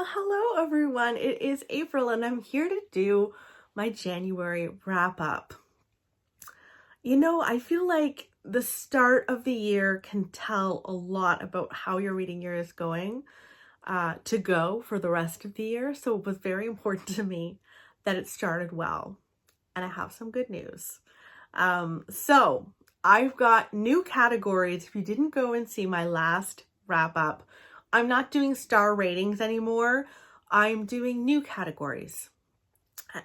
Well, hello everyone. It is April and I'm here to do my January wrap up. I feel like the start of the year can tell a lot about how your reading year is going to go for the rest of the year. So it was very important to me that it started well. And I have some good news. So I've got new categories. If you didn't go and see my last wrap up, I'm not doing star ratings anymore. I'm doing new categories.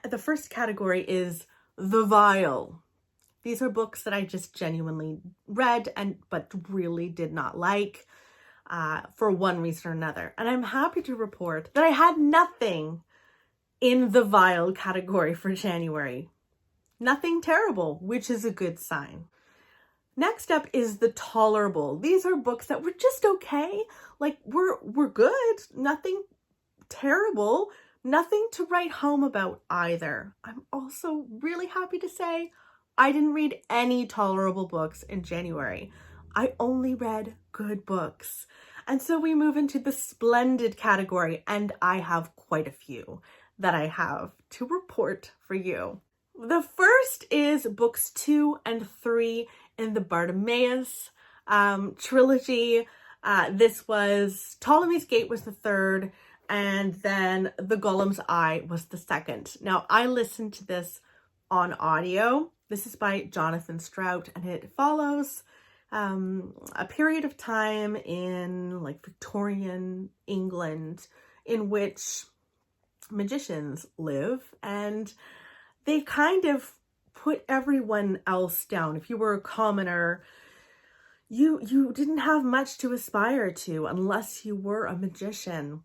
The first category is the vile. These are books that I just genuinely read but really did not like for one reason or another. And I'm happy to report that I had nothing in the vile category for January. Nothing terrible, which is a good sign. Next up is the tolerable. These are books that were just okay. Like we're good. Nothing terrible. Nothing to write home about either. I'm also really happy to say I didn't read any tolerable books in January. I only read good books. And so we move into the splendid category, and I have quite a few that I have to report for you. The first is books 2 and 3 in the Bartimaeus trilogy. This was Ptolemy's Gate was the third, and then The Golem's Eye was the second. Now, I listened to this on audio. This is by Jonathan Strout, and it follows a period of time in like Victorian England in which magicians live, and they kind of put everyone else down. If you were a commoner, you didn't have much to aspire to unless you were a magician.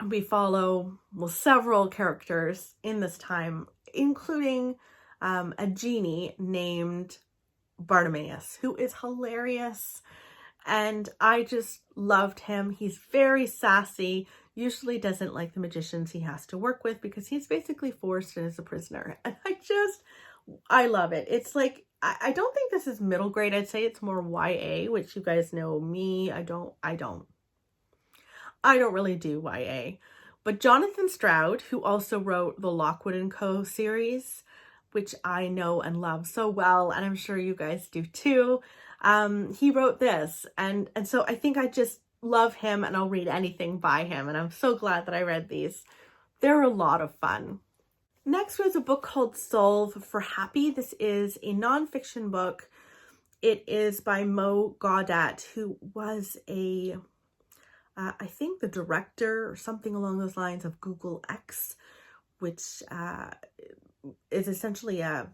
We follow, several characters in this time, including a genie named Bartimaeus, who is hilarious. And I just loved him. He's very sassy, usually doesn't like the magicians he has to work with because he's basically forced in as a prisoner. And I love it. It's like, I don't think this is middle grade. I'd say it's more YA, which you guys know me. I don't really do YA. But Jonathan Strout, who also wrote the Lockwood & Co. series, which I know and love so well, and I'm sure you guys do too, he wrote this. And so I think I just love him, and I'll read anything by him. And I'm so glad that I read these. They're a lot of fun. Next was a book called Solve for Happy. This is a nonfiction book. It is by Mo Gaudat, who was I think the director or something along those lines of Google X, which is essentially a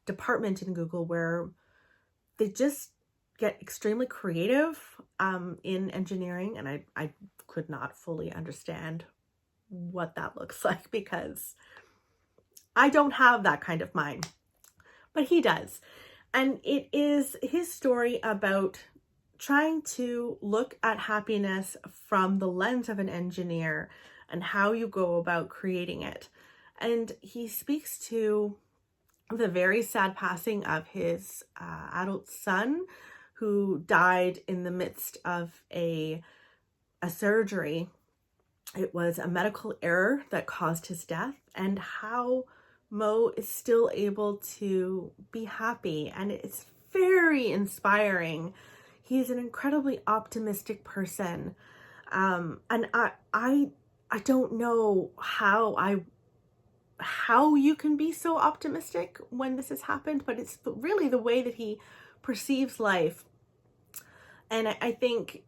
department in Google where they just get extremely creative in engineering. And I could not fully understand what that looks like because I don't have that kind of mind, but he does. And it is his story about trying to look at happiness from the lens of an engineer and how you go about creating it. And he speaks to the very sad passing of his adult son, who died in the midst of a surgery. It was a medical error that caused his death, and how Mo is still able to be happy. And it's very inspiring. He's an incredibly optimistic person. And I don't know how you can be so optimistic when this has happened, but it's really the way that he perceives life. And I think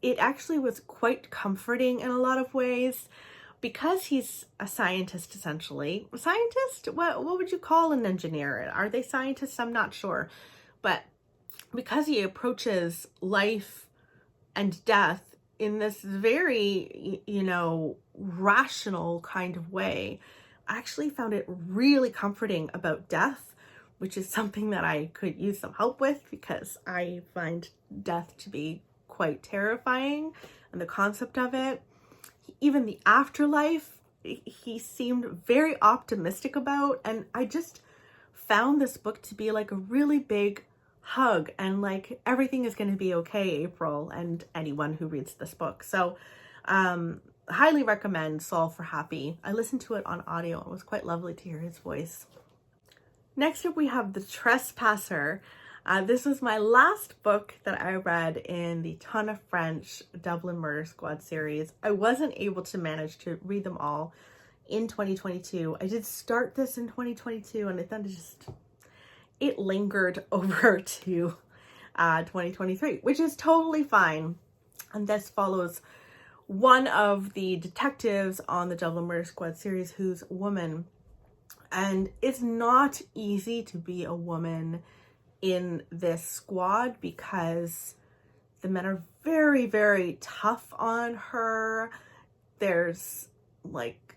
it actually was quite comforting in a lot of ways, because he's a scientist, essentially. A scientist? What would you call an engineer? Are they scientists? I'm not sure. But because he approaches life and death in this very, rational kind of way, I actually found it really comforting about death, which is something that I could use some help with because I find death to be quite terrifying, and the concept of it. Even the afterlife, he seemed very optimistic about, and I just found this book to be like a really big hug, and like everything is going to be okay, April, and anyone who reads this book. So highly recommend Solve for Happy. I listened to it on audio. It was quite lovely to hear his voice. Next up, we have The Trespasser. This was my last book that I read in the Ton of French Dublin Murder Squad series. I wasn't able to manage to read them all in 2022. I did start this in 2022, and then it lingered over to 2023, which is totally fine. And this follows one of the detectives on the Dublin Murder Squad series who's a woman. And it's not easy to be a woman in this squad because the men are very, very tough on her. There's like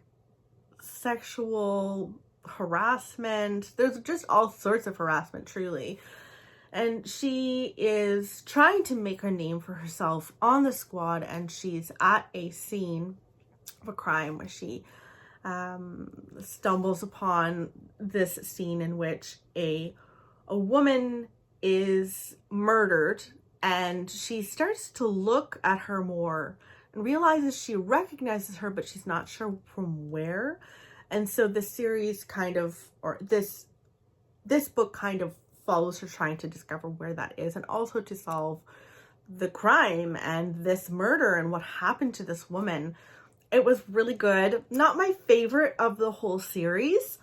sexual harassment. There's just all sorts of harassment, truly. And she is trying to make a name for herself on the squad, and she's at a scene of a crime where she stumbles upon this scene in which a woman is murdered, and she starts to look at her more and realizes she recognizes her, but she's not sure from where. And so this series this book kind of follows her trying to discover where that is, and also to solve the crime and this murder and what happened to this woman. It was really good. Not my favorite of the whole series,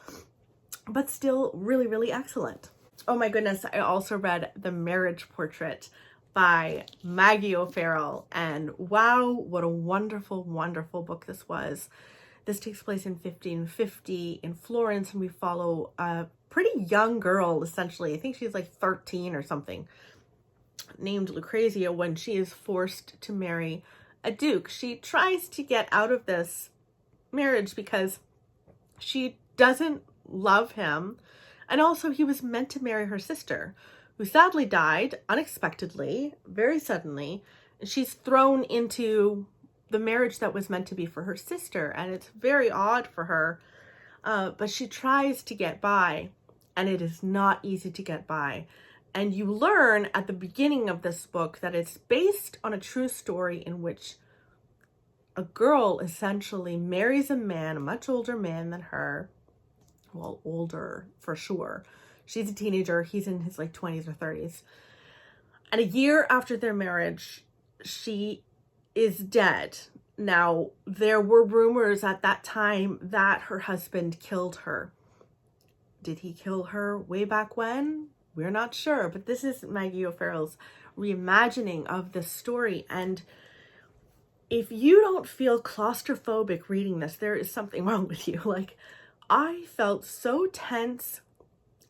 but still really, really excellent. Oh my goodness, I also read The Marriage Portrait by Maggie O'Farrell, and wow, what a wonderful, wonderful book this was. This takes place in 1550 in Florence, and we follow a pretty young girl, essentially. I think she's like 13 or something, named Lucrezia, when she is forced to marry a duke. She tries to get out of this marriage because she doesn't love him, and also he was meant to marry her sister, who sadly died unexpectedly, very suddenly, and she's thrown into the marriage that was meant to be for her sister, and it's very odd for her, but she tries to get by, and it is not easy to get by. And you learn at the beginning of this book that it's based on a true story in which a girl essentially marries a man, a much older man than her. Well, older for sure. She's a teenager. He's in his like 20s or 30s. And a year after their marriage, she is dead. Now, there were rumors at that time that her husband killed her. Did he kill her way back when? We're not sure, but this is Maggie O'Farrell's reimagining of this story. And if you don't feel claustrophobic reading this, there is something wrong with you. Like, I felt so tense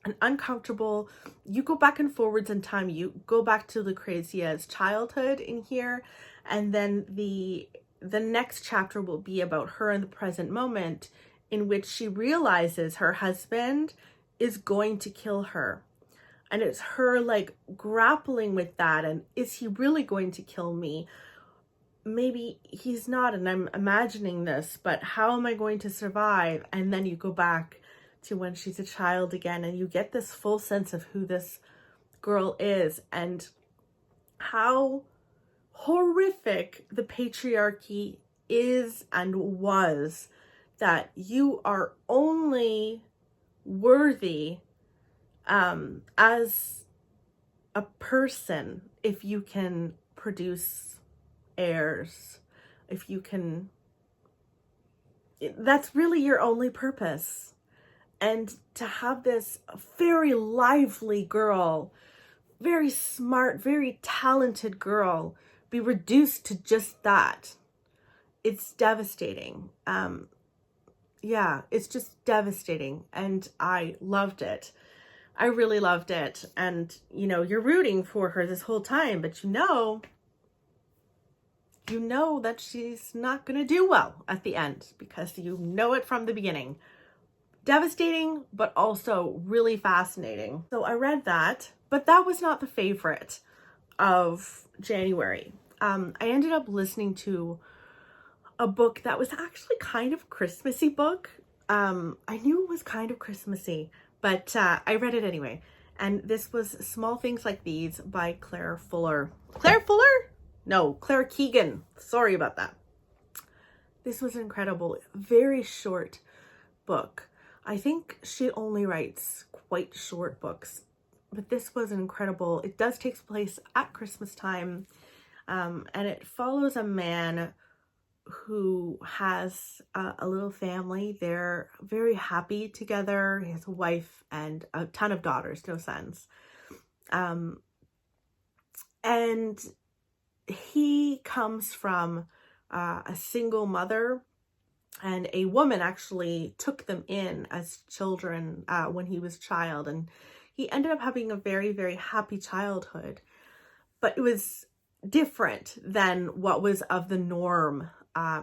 and uncomfortable. You go back and forwards in time. You go back to Lucrezia's childhood in here, and then the next chapter will be about her in the present moment, in which she realizes her husband is going to kill her. And it's her like grappling with that, and is he really going to kill me? Maybe he's not, and I'm imagining this, but how am I going to survive? And then you go back to when she's a child again, and you get this full sense of who this girl is and how horrific the patriarchy is and was, that you are only worthy as a person if you can produce heirs, if you can, that's really your only purpose. And to have this very lively girl, very smart, very talented girl be reduced to just that, it's devastating. Yeah, it's just devastating, and I loved it. I really loved it. And you know, you're rooting for her this whole time, but you know that she's not going to do well at the end, because you know it from the beginning. Devastating, but also really fascinating. So I read that, but that was not the favorite of January. I ended up listening to a book that was actually kind of a Christmassy book. I knew it was kind of Christmassy, but I read it anyway. And this was Small Things Like These by Claire Fuller. Claire Fuller? No, Claire Keegan. Sorry about that. This was incredible. Very short book. I think she only writes quite short books, but this was incredible. It does take place at Christmas time, and it follows a man who has a little family. They're very happy together. He has a wife and a ton of daughters, no sons. And he comes from a single mother, and a woman actually took them in as children when he was a child, and he ended up having a very, very happy childhood. But it was different than what was of the norm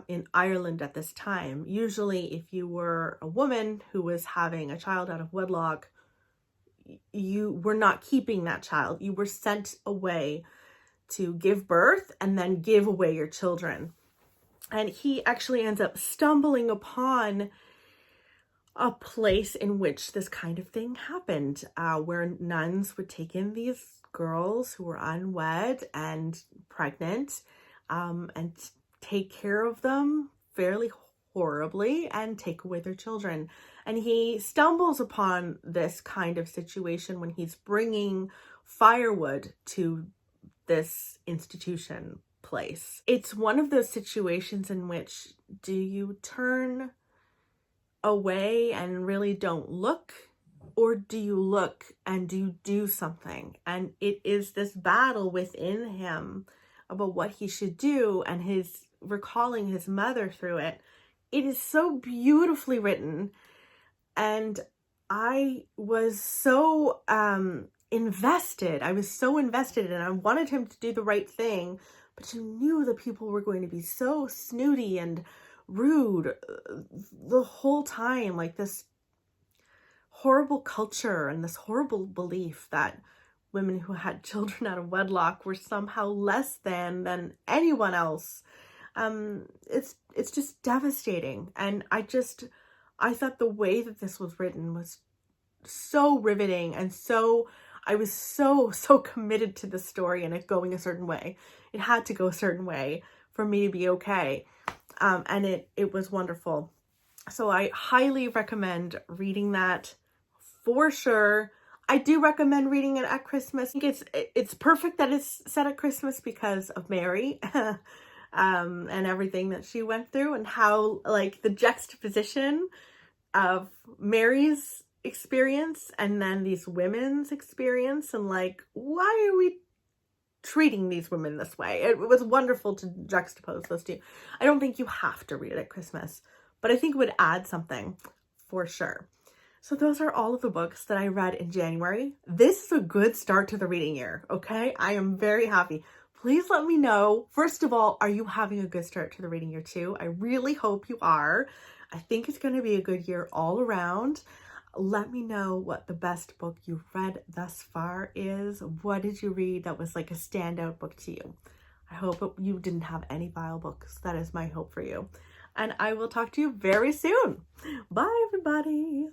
in Ireland at this time. Usually, if you were a woman who was having a child out of wedlock, you were not keeping that child. You were sent away to give birth and then give away your children. And he actually ends up stumbling upon a place in which this kind of thing happened, where nuns would take in these girls who were unwed and pregnant, and take care of them fairly horribly and take away their children. And he stumbles upon this kind of situation when he's bringing firewood to this institution place. It's one of those situations in which, do you turn away and really don't look, or do you look and do something? And it is this battle within him about what he should do, and his recalling his mother through it. It is so beautifully written, and I was so invested. I was so invested, and I wanted him to do the right thing, but you knew the people were going to be so snooty and rude the whole time, like this horrible culture and this horrible belief that women who had children out of wedlock were somehow less than anyone else. It's just devastating. And I thought the way that this was written was so riveting, and I was so committed to the story and it going a certain way. It had to go a certain way for me to be okay. And it was wonderful. So I highly recommend reading that for sure. I do recommend reading it at Christmas. I think it's perfect that it's set at Christmas because of Mary and everything that she went through, and how, like, the juxtaposition of Mary's experience and then these women's experience, and like, why are we treating these women this way? It was wonderful to juxtapose those two. I don't think you have to read it at Christmas, but I think it would add something for sure. So those are all of the books that I read in January. This is a good start to the reading year, okay? I am very happy. Please let me know, first of all, are you having a good start to the reading year too? I really hope you are. I think it's going to be a good year all around. Let me know what the best book you've read thus far is. What did you read that was like a standout book to you? I hope you didn't have any vile books. That is my hope for you. And I will talk to you very soon. Bye, everybody.